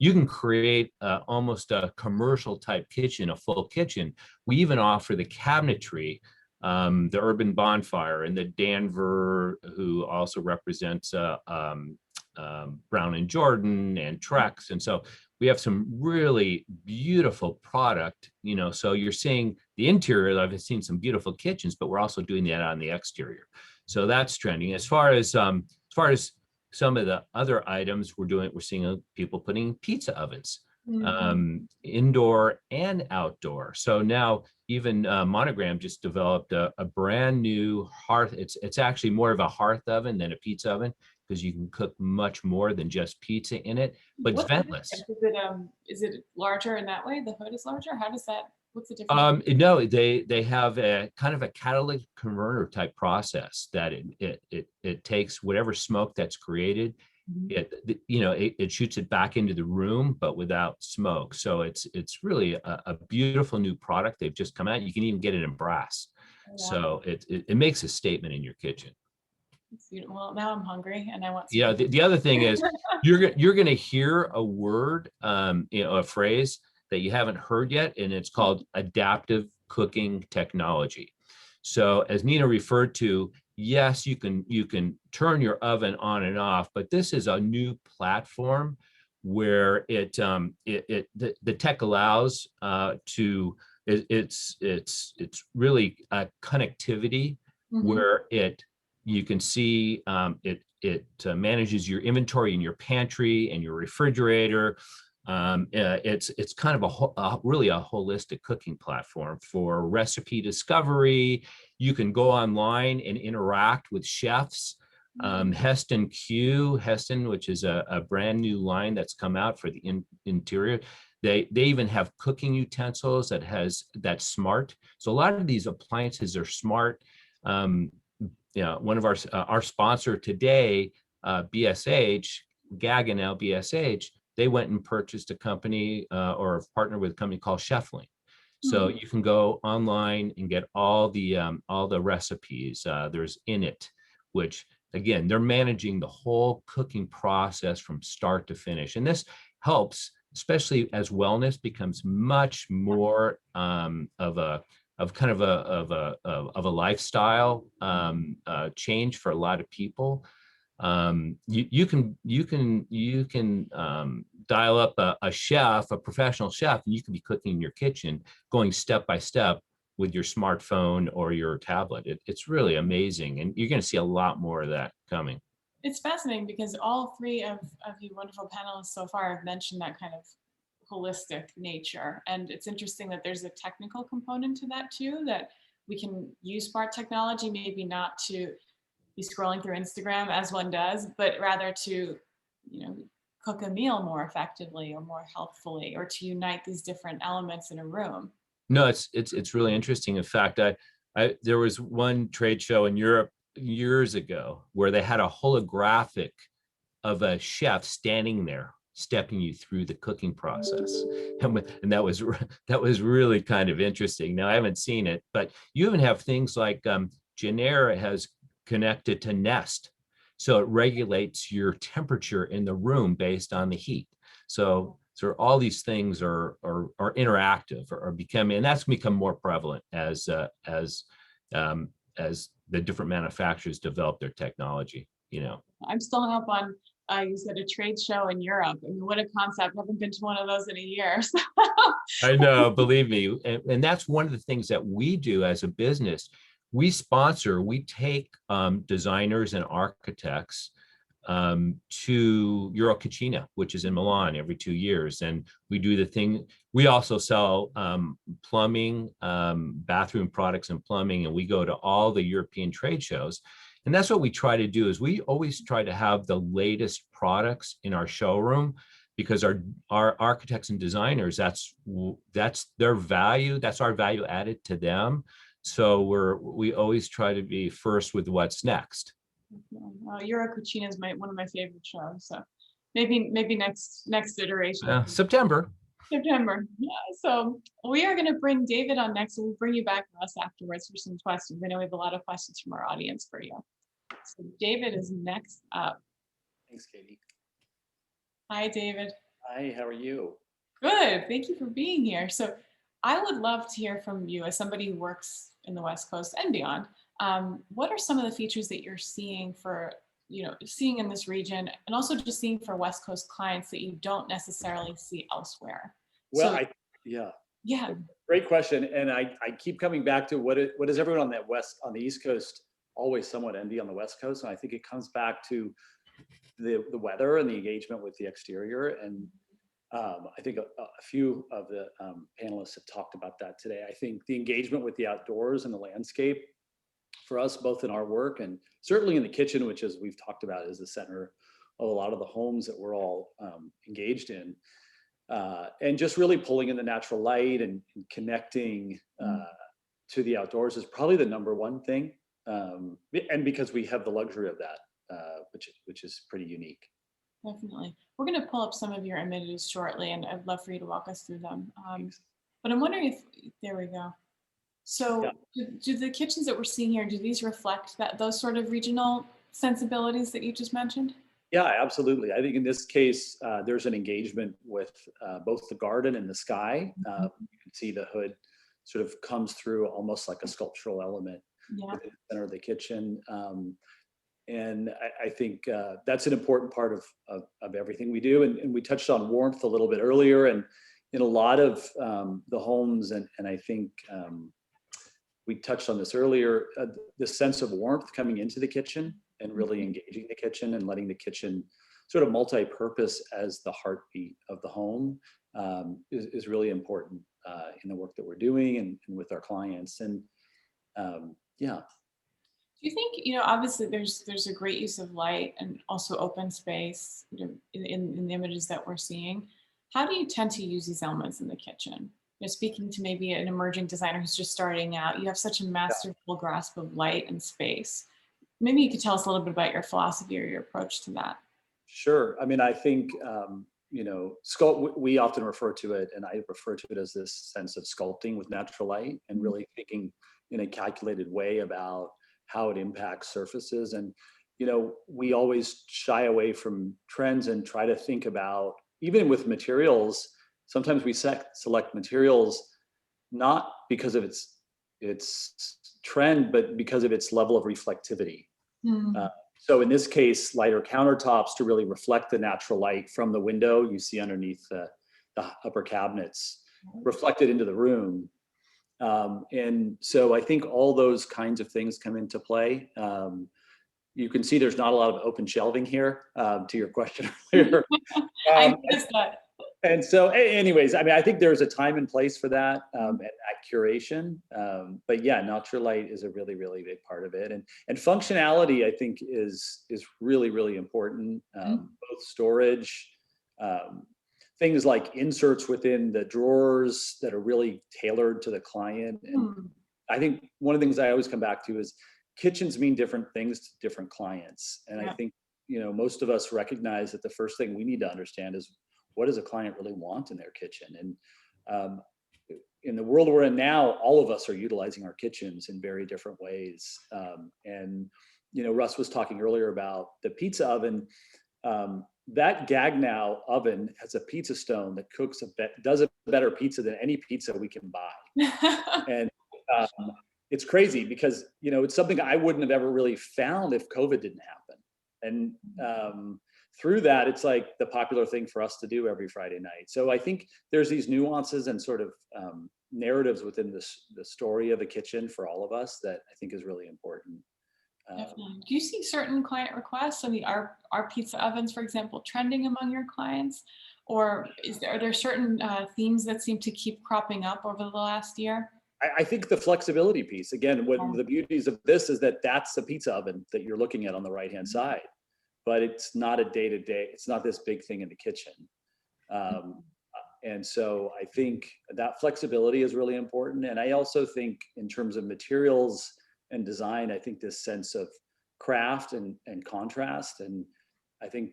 you can create almost a commercial type kitchen, a full kitchen. We even offer the cabinetry. The Urban Bonfire and the Danver, who also represents Brown and Jordan and Trex. And so we have some really beautiful product, so you're seeing the interior. I've seen some beautiful kitchens, but we're also doing that on the exterior. So that's trending. As far as some of the other items we're seeing people putting pizza ovens, indoor and outdoor. So now even Monogram just developed a brand new hearth. It's actually more of a hearth oven than a pizza oven. because you can cook much more than just pizza in it, but it's What's the ventless. difference? Is it larger in that way? The hood is larger? How does that, what's the difference? No, they have a kind of a catalytic converter type process that it takes whatever smoke that's created, it shoots it back into the room, but without smoke. So it's really a beautiful new product they've just come out. You can even get it in brass. Oh, wow. So it makes a statement in your kitchen. Well, now I'm hungry and I want some. Yeah, the other thing is you're going to hear a word, a phrase that you haven't heard yet, and it's called adaptive cooking technology. So as Nina referred to, yes, you can turn your oven on and off, but this is a new platform where the tech allows it's really a connectivity where you can see it manages your inventory in your pantry and your refrigerator. It's kind of really a holistic cooking platform for recipe discovery. You can go online and interact with chefs. Heston, which is a brand new line that's come out for the interior. They even have cooking utensils that's smart. So a lot of these appliances are smart. One of our sponsor today, BSH, Gaggenau BSH, they went and purchased a company or partnered with a company called Chefling. So you can go online and get all the recipes. There's Init, which again, they're managing the whole cooking process from start to finish. And this helps, especially as wellness becomes much more of a lifestyle change for a lot of people. You can dial up a chef, a professional chef, and you can be cooking in your kitchen, going step by step with your smartphone or your tablet. It's really amazing, and you're going to see a lot more of that coming. It's fascinating because all three of you wonderful panelists so far have mentioned that kind of holistic nature. And it's interesting that there's a technical component to that too, that we can use smart technology, maybe not to be scrolling through Instagram as one does, but rather to, cook a meal more effectively or more healthfully, or to unite these different elements in a room. No, it's really interesting. In fact, there was one trade show in Europe years ago where they had a holographic of a chef standing there stepping you through the cooking process, and that was really kind of interesting. Now I haven't seen it, but you even have things like Genera has connected to Nest, so it regulates your temperature in the room based on the heat. So all these things are interactive or becoming, and that's become more prevalent as the different manufacturers develop their technology. I'm still up on. You said a trade show in Europe. I mean, what a concept! I haven't been to one of those in a year. So. I know, believe me, and that's one of the things that we do as a business. We take designers and architects to Eurocucina, which is in Milan every 2 years. And we do the thing. We also sell plumbing, bathroom products and plumbing, and we go to all the European trade shows. And that's what we try to do, is we always try to have the latest products in our showroom, because our architects and designers, that's their value, that's our value added to them. So we always try to be first with what's next. Eurocucina is one of my favorite shows. So maybe next iteration. September. Yeah. So we are going to bring David on next, and we'll bring you back, Russ, afterwards for some questions. I know we have a lot of questions from our audience for you. So David is next up. Thanks, Katie. Hi, David. Hi, how are you? Good. Thank you for being here. So I would love to hear from you, as somebody who works in the West Coast and beyond. What are some of the features that you're seeing seeing in this region, and also just seeing for West Coast clients that you don't necessarily see elsewhere? Well, yeah. Great question. And I keep coming back to what does everyone on the East Coast always somewhat envy on the West Coast? And I think it comes back to the weather and the engagement with the exterior. And I think a few of the panelists have talked about that today. I think the engagement with the outdoors and the landscape for us, both in our work and certainly in the kitchen, which, as we've talked about, is the center of a lot of the homes that we're all engaged in. And just really pulling in the natural light and connecting to the outdoors is probably the number one thing. And because we have the luxury of that, which is pretty unique. Definitely. We're going to pull up some of your images shortly, and I'd love for you to walk us through them. But I'm wondering if, there we go. So do the kitchens that we're seeing here, do these reflect those sort of regional sensibilities that you just mentioned? Yeah, absolutely. I think in this case, there's an engagement with both the garden and the sky. You can see the hood sort of comes through almost like a sculptural element in the center of the kitchen. And I think that's an important part of everything we do. And we touched on warmth a little bit earlier, and in a lot of the homes, and I think we touched on this earlier, the sense of warmth coming into the kitchen and really engaging the kitchen and letting the kitchen sort of multi-purpose as the heartbeat of the home is really important in the work that we're doing and with our clients. And yeah. Do you think, obviously there's a great use of light and also open space, in the images that we're seeing. How do you tend to use these elements in the kitchen? Speaking to maybe an emerging designer who's just starting out, you have such a masterful grasp of light and space. Maybe you could tell us a little bit about your philosophy or your approach to that. Sure. I mean, I think, we often refer to it, and I refer to it as this sense of sculpting with natural light and really thinking in a calculated way about how it impacts surfaces. And, we always shy away from trends and try to think about, even with materials, sometimes we select materials not because of its trend, but because of its level of reflectivity. So in this case, lighter countertops to really reflect the natural light from the window you see underneath the upper cabinets, reflected into the room. And so I think all those kinds of things come into play. You can see there's not a lot of open shelving here, to your question earlier. I noticed that. And so anyways, I mean, I think there's a time and place for that, and that curation. But yeah, natural light is a really, really big part of it. And functionality, I think, is really, really important. Both storage, things like inserts within the drawers that are really tailored to the client. And I think one of the things I always come back to is kitchens mean different things to different clients. And I think, most of us recognize that the first thing we need to understand is, what does a client really want in their kitchen? And in the world we're in now, all of us are utilizing our kitchens in very different ways. And, Russ was talking earlier about the pizza oven. That Gaggenau oven has a pizza stone that does a better pizza than any pizza we can buy. And it's crazy because, it's something I wouldn't have ever really found if COVID didn't happen. And through that, it's like the popular thing for us to do every Friday night. So I think there's these nuances and sort of narratives within the story of a kitchen for all of us that I think is really important. Definitely. Do you see certain client requests? I mean, are pizza ovens, for example, trending among your clients? Or are there certain themes that seem to keep cropping up over the last year? I think the flexibility piece, again, one of the beauties of this is that that's the pizza oven that you're looking at on the right-hand side. But it's not a day-to-day, it's not this big thing in the kitchen. And so I think that flexibility is really important. And I also think in terms of materials and design, I think this sense of craft and contrast. And I think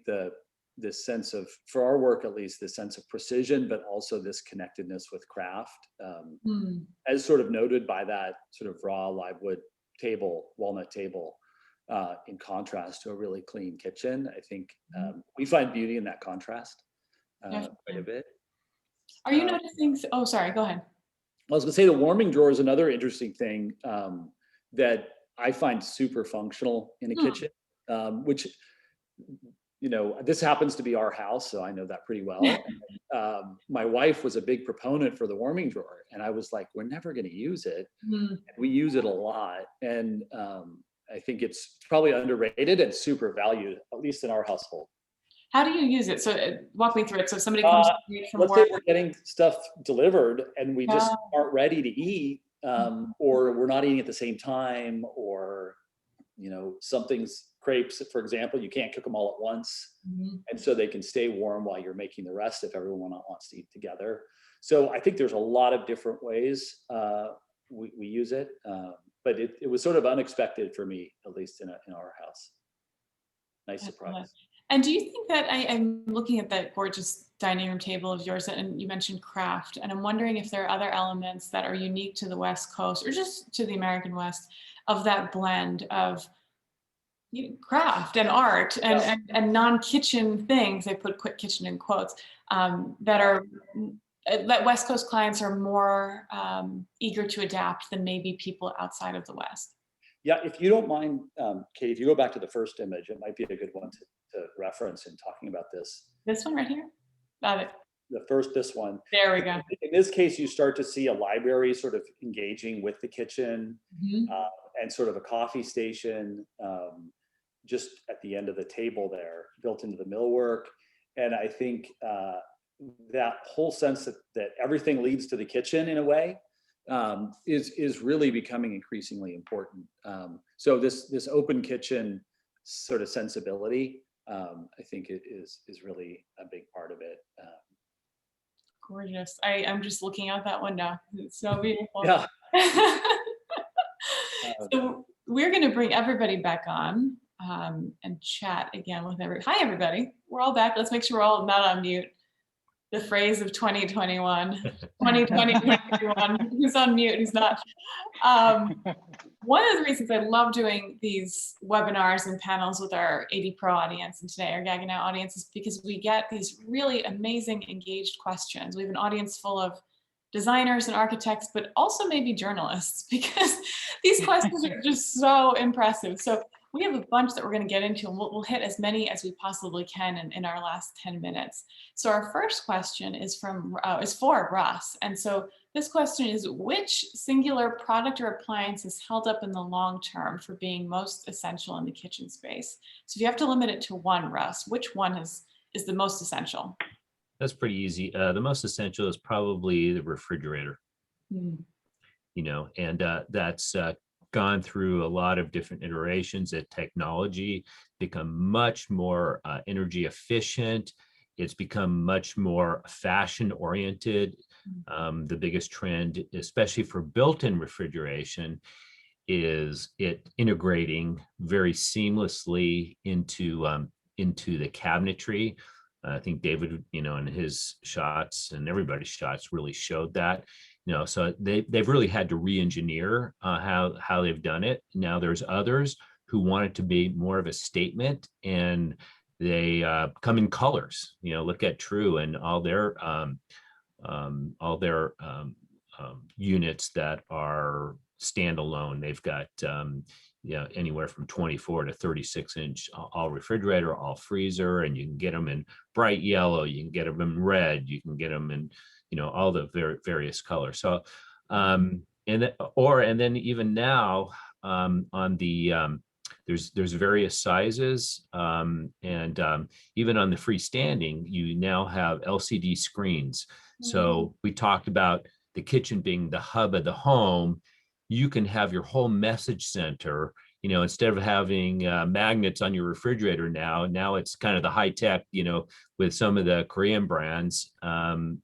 this sense of, for our work at least, this sense of precision, but also this connectedness with craft, as sort of noted by that sort of raw live wood table, walnut table, in contrast to a really clean kitchen. I think we find beauty in that contrast quite a bit. Are you noticing? Oh, sorry, go ahead. I was going to say the warming drawer is another interesting thing that I find super functional in a kitchen, which, this happens to be our house, so I know that pretty well. My wife was a big proponent for the warming drawer, and I was like, we're never going to use it. And we use it a lot. And I think it's probably underrated and super valued, at least in our household. How do you use it? So walk me through it. So if somebody comes from let's work. say we're getting stuff delivered and we just aren't ready to eat. or we're not eating at the same time, or, something's crepes, for example, you can't cook them all at once. And so they can stay warm while you're making the rest if everyone wants to eat together. So I think there's a lot of different ways we use it. But it was sort of unexpected for me, at least in our house. Nice surprise. And do you think that I'm looking at that gorgeous dining room table of yours, and you mentioned craft, and I'm wondering if there are other elements that are unique to the West Coast or just to the American West of that blend of craft and art and non-kitchen things. I put quick kitchen in quotes, that West Coast clients are more eager to adapt than maybe people outside of the West. Yeah, if you don't mind, Katie, if you go back to the first image, it might be a good one to reference in talking about this. This one right here? Got it. This one. There we go. In this case, you start to see a library sort of engaging with the kitchen, and sort of a coffee station just at the end of the table there, built into the millwork. And I think that whole sense that everything leads to the kitchen in a way is really becoming increasingly important. So this open kitchen sort of sensibility, I think it is really a big part of it. Gorgeous. I'm just looking out that window. It's so beautiful. Yeah. So we're going to bring everybody back on and chat again with Hi, everybody. We're all back. Let's make sure we're all not on mute. The phrase of 2021, 2020, 2021. Who's on mute? Who's not? One of the reasons I love doing these webinars and panels with our AD Pro audience and today our Gaggenau audience is because we get these really amazing engaged questions. We have an audience full of designers and architects, but also maybe journalists, because these questions are just so impressive. So we have a bunch that we're going to get into, and we'll hit as many as we possibly can in our last 10 minutes. So our first question is for Russ. And so this question is, which singular product or appliance is held up in the long term for being most essential in the kitchen space? So if you have to limit it to one, Russ, which one is the most essential? That's pretty easy. The most essential is probably the refrigerator. And that's gone through a lot of different iterations at technology, become much more energy efficient. It's become much more fashion oriented. The biggest trend, especially for built-in refrigeration, is it integrating very seamlessly into the cabinetry. I think David, in his shots and everybody's shots really showed that. So they've really had to re-engineer how they've done it. Now there's others who want it to be more of a statement, and they come in colors. Look at True and all their units that are standalone. They've got anywhere from 24 to 36 inch, all refrigerator, all freezer, and you can get them in bright yellow, you can get them in red, you can get them in all the various colors. So and then even now on the there's various sizes, and even on the freestanding, you now have LCD screens. So we talked about the kitchen being the hub of the home. You can have your whole message center, instead of having magnets on your refrigerator now it's kind of the high tech, with some of the Korean brands.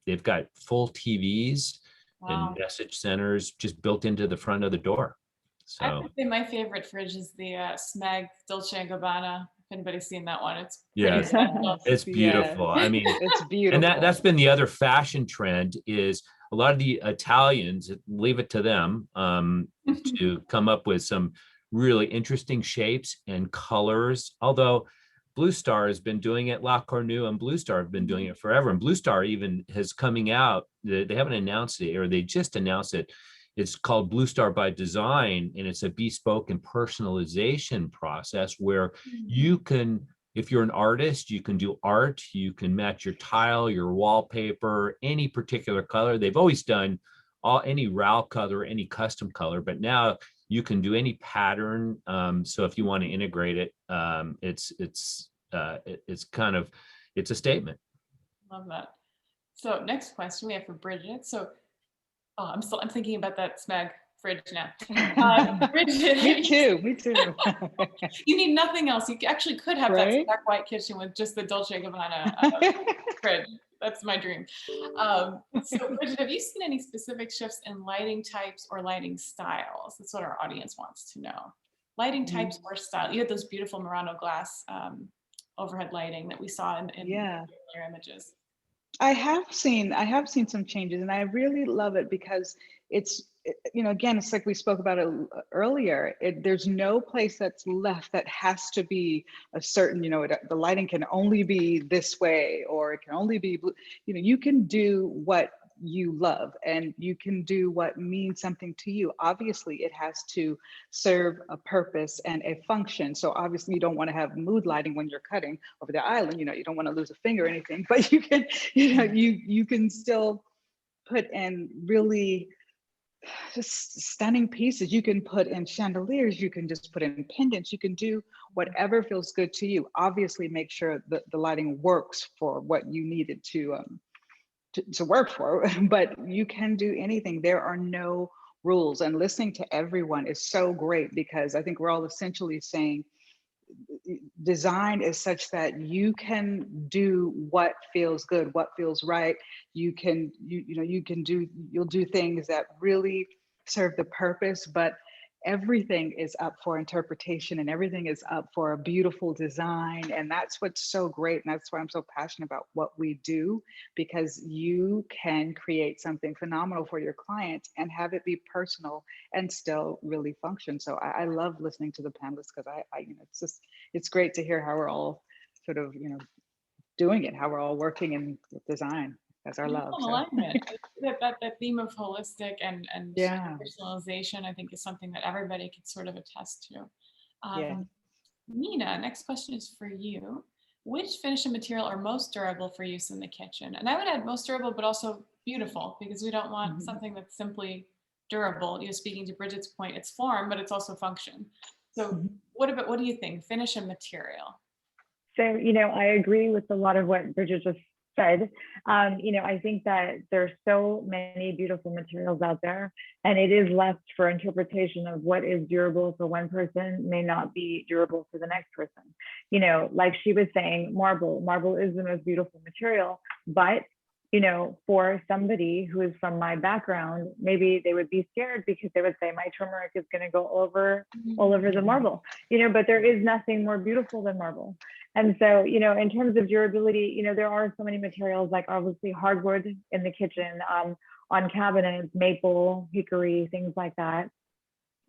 They've got full TVs and message centers just built into the front of the door. So I would say my favorite fridge is the Smeg Dolce & Gabbana. If anybody's seen that one, it's it's beautiful. Yeah. I mean, it's beautiful. And that's been the other fashion trend, is a lot of the Italians, leave it to them to come up with some really interesting shapes and colors. Although Blue Star has been doing it, La Cornue and Blue Star have been doing it forever. And Blue Star even has coming out, they haven't announced it, or they just announced it. It's called Blue Star by Design, and it's a bespoke and personalization process where you can, if you're an artist, you can do art, you can match your tile, your wallpaper, any particular color. They've always done any RAL color, any custom color, but now you can do any pattern. So if you want to integrate it, it's a statement. Love that. So next question we have for Brigette. So I'm thinking about that Smeg fridge now. Brigette, Me too. Me too. you need nothing else. You actually could have that Right? stark white kitchen with just the Dolce & Gabbana fridge. That's my dream. So Brigette, have you seen any specific shifts in lighting types or lighting styles? That's what our audience wants to know. Lighting types or style. You had those beautiful Murano glass overhead lighting that we saw in Yeah. your images. I have seen some changes, and I really love it because again, it's like we spoke about it earlier. There's no place that's left that has to be a certain, the lighting can only be this way, or it can only be blue. You can do what you love, and you can do what means something to you. Obviously, it has to serve a purpose and a function. So obviously, you don't want to have mood lighting when you're cutting over the island. You don't want to lose a finger or anything, but you can, you can still put in really just stunning pieces. You can put in chandeliers, you can just put in pendants, you can do whatever feels good to you. Obviously, make sure that the lighting works for what you need it to work for, but you can do anything. There are no rules, and listening to everyone is so great, because I think we're all essentially saying design is such that you can do what feels good, what feels right. You'll do things that really serve the purpose, but everything is up for interpretation, and everything is up for a beautiful design. And that's what's so great. And that's why I'm so passionate about what we do, because you can create something phenomenal for your clients and have it be personal and still really function. So I love listening to the panelists, because it's great to hear how we're all sort of, doing it, how we're all working in design. That's our love. So. Alignment. that theme of holistic and Yeah. personalization, I think, is something that everybody could sort of attest to. Yeah. Nina, next question is for you. Which finishing material are most durable for use in the kitchen? And I would add most durable, but also beautiful, because we don't want something that's simply durable. Speaking to Bridget's point, it's form, but it's also function. So what do you think? Finish and material. So, I agree with a lot of what Bridget just said. I think that there's so many beautiful materials out there, and it is left for interpretation of what is durable for one person may not be durable for the next person. Like she was saying, marble is the most beautiful material, but for somebody who is from my background, maybe they would be scared, because they would say my turmeric is going to go all over the marble, but there is nothing more beautiful than marble. And so, in terms of durability, there are so many materials, like obviously hardwood in the kitchen, on cabinets, maple, hickory, things like that.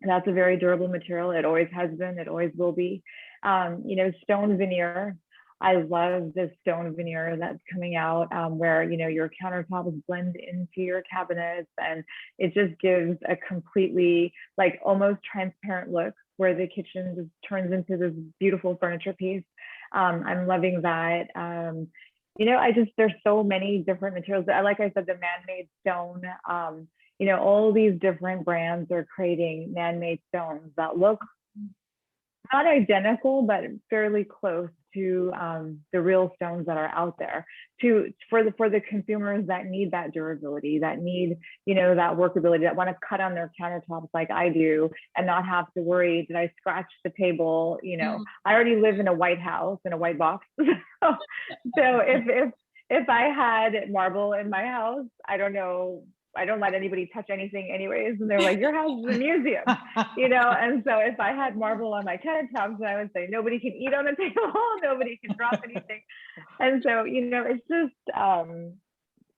And that's a very durable material. It always has been, it always will be. Stone veneer. I love the stone veneer that's coming out, where your countertops blend into your cabinets, and it just gives a completely almost transparent look, where the kitchen just turns into this beautiful furniture piece. I'm loving that. There's so many different materials. Like I said, the man-made stone. All these different brands are creating man-made stones that look not identical, but fairly close to the real stones that are out there, for the consumers that need that durability, that need that workability, that want to cut on their countertops like I do and not have to worry, did I scratch the table? I already live in a white house, in a white box. So if I had marble in my house, I don't let anybody touch anything anyways. And they're like, your house is a museum, And so if I had marble on my countertops, I would say, nobody can eat on the table, nobody can drop anything. And so, it's just,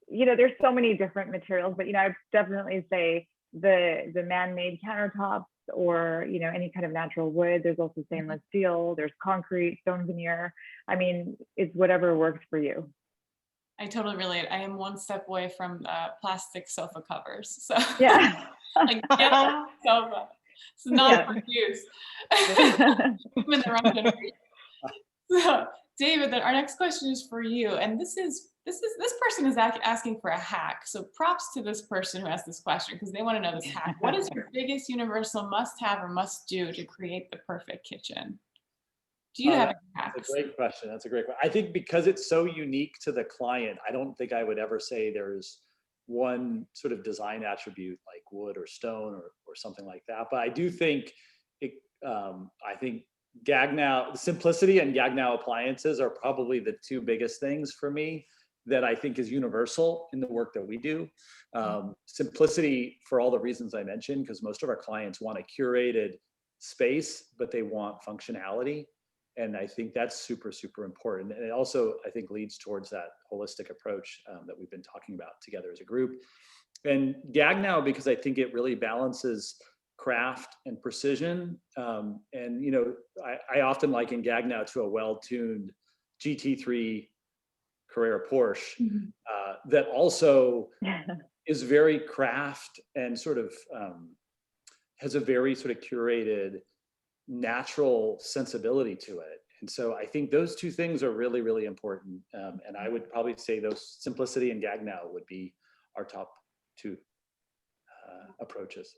there's so many different materials, but, I definitely say the man-made countertops, or, any kind of natural wood. There's also stainless steel, there's concrete, stone veneer. I mean, it's whatever works for you. I totally relate. I am one step away from plastic sofa covers. So yeah, get a sofa. It's not for use. I'm in the wrong generation. So, David, our next question is for you, and this person is asking for a hack. So props to this person who asked this question, because they want to know this hack. What is your biggest universal must-have or must-do to create the perfect kitchen? Do you have any hacks? That's a great question. That's a great question. I think because it's so unique to the client, I don't think I would ever say there's one sort of design attribute like wood or stone or or something like that. But I do think I think Gaggenau, simplicity and Gaggenau appliances are probably the two biggest things for me that I think is universal in the work that we do. Simplicity for all the reasons I mentioned, because most of our clients want a curated space, but they want functionality. And I think that's super, super important. And it also, I think, leads towards that holistic approach that we've been talking about together as a group. And Gaggenau, because I think it really balances craft and precision. And, you know, I often liken Gaggenau to a well-tuned GT3 Carrera Porsche that also is very craft and sort of has a very sort of curated, natural sensibility to it. And so I think those two things are really, really important. And I would probably say those simplicity and Gaggenau would be our top two approaches.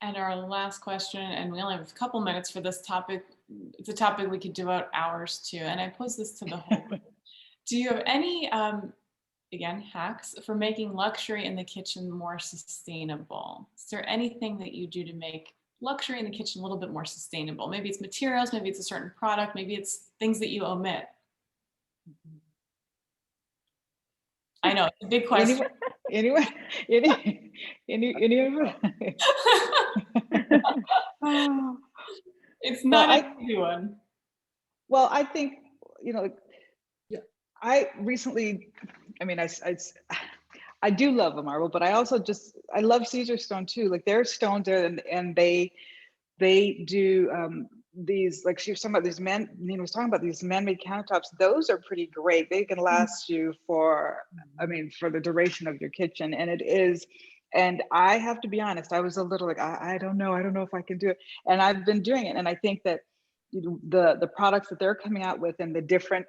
And our last question, and we only have a couple minutes for this topic. It's a topic we could devote hours to. And I pose this to the whole group. Do you have any, again, hacks for making luxury in the kitchen more sustainable? Is there anything that you do to make luxury in the kitchen a little bit more sustainable? Maybe it's materials, maybe it's a certain product, maybe it's things that you omit. I know, it's a big question. Anyone? It's not an easy one. Well, I think, you know, I recently, I mean, I do love a marble, but I also I love Caesar stone too. Like there are stones there, and they do these, like she was talking about these Nina was talking about these man-made countertops. Those are pretty great. They can last you for, I mean, for the duration of your kitchen. And it is, and I have to be honest, I was a little like, I don't know if I can do it. And I've been doing it. And I think that, you know, the products that they're coming out with and the different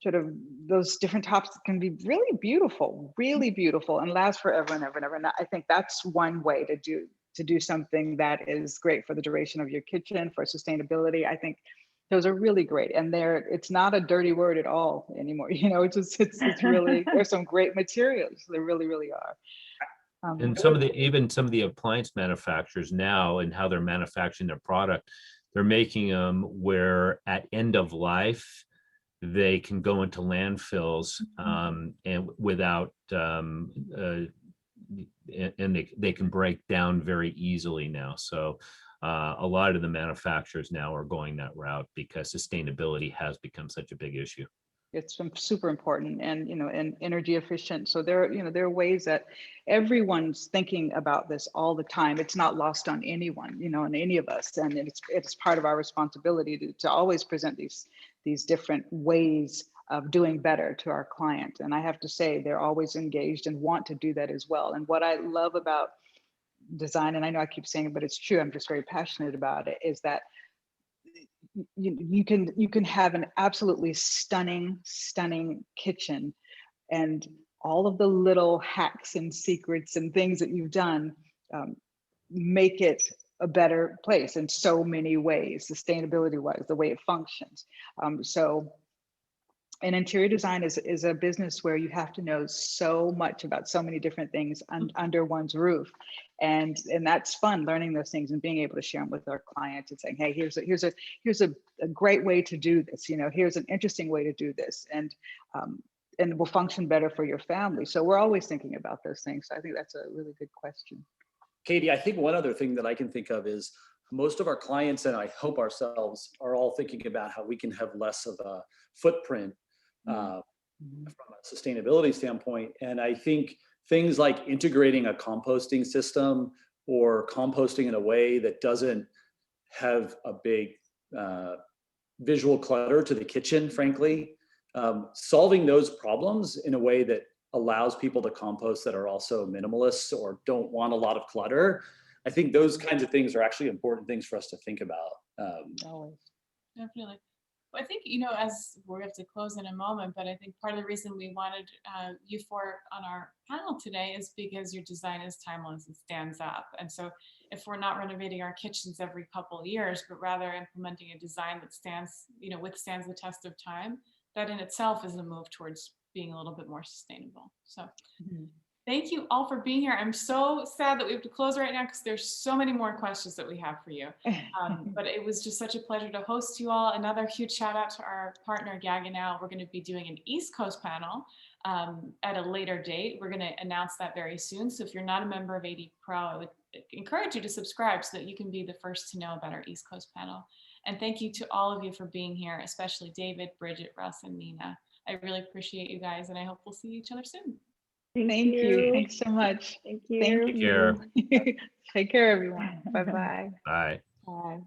sort of those different tops can be really beautiful and last forever and ever and ever. And I think that's one way to do something that is great for the duration of your kitchen, for sustainability. I think those are really great. And it's not a dirty word at all anymore. You know, it's really, there's some great materials. They really, really are. And even some of the appliance manufacturers now and how they're manufacturing their product, they're making them where at end of life, they can go into landfills and without and they can break down very easily now. So a lot of the manufacturers now are going that route because sustainability has become such a big issue. It's super important, and you know, and energy efficient. So there are ways that everyone's thinking about this all the time. It's not lost on anyone, you know, and any of us. And it's part of our responsibility to always present these different ways of doing better to our client. And I have to say, they're always engaged and want to do that as well. And what I love about design, and I know I keep saying it, but it's true, I'm just very passionate about it, is that you can have an absolutely stunning kitchen, and all of the little hacks and secrets and things that you've done make it a better place in so many ways, sustainability wise, the way it functions. And interior design is a business where you have to know so much about so many different things under one's roof. And that's fun, learning those things and being able to share them with our clients and saying, hey, here's a great way to do this. You know, here's an interesting way to do this. And it will function better for your family. So we're always thinking about those things. So I think that's a really good question. Katie, I think one other thing that I can think of is most of our clients, and I hope ourselves, are all thinking about how we can have less of a footprint from a sustainability standpoint. And I think things like integrating a composting system or composting in a way that doesn't have a big visual clutter to the kitchen, frankly, solving those problems in a way that allows people to compost that are also minimalists or don't want a lot of clutter. I think those kinds of things are actually important things for us to think about. Definitely. Well, I think, you know, as we're going to have to close in a moment, but I think part of the reason we wanted you four on our panel today is because your design is timeless, it stands up. And so if we're not renovating our kitchens every couple of years, but rather implementing a design that stands, you know, withstands the test of time, that in itself is a move towards being a little bit more sustainable. So Thank you all for being here. I'm so sad that we have to close right now because there's so many more questions that we have for you. But it was just such a pleasure to host you all. Another huge shout out to our partner Gaggenau. We're going to be doing an East Coast panel at a later date. We're going to announce that very soon. So if you're not a member of AD Pro, I would encourage you to subscribe so that you can be the first to know about our East Coast panel. And thank you to all of you for being here, especially David, Bridget, Russ, and Nina. I really appreciate you guys, and I hope we'll see each other soon. Thank you. Thanks so much. Thank you. Thank Take care. you. Take care, everyone. Bye-bye. Bye. Bye.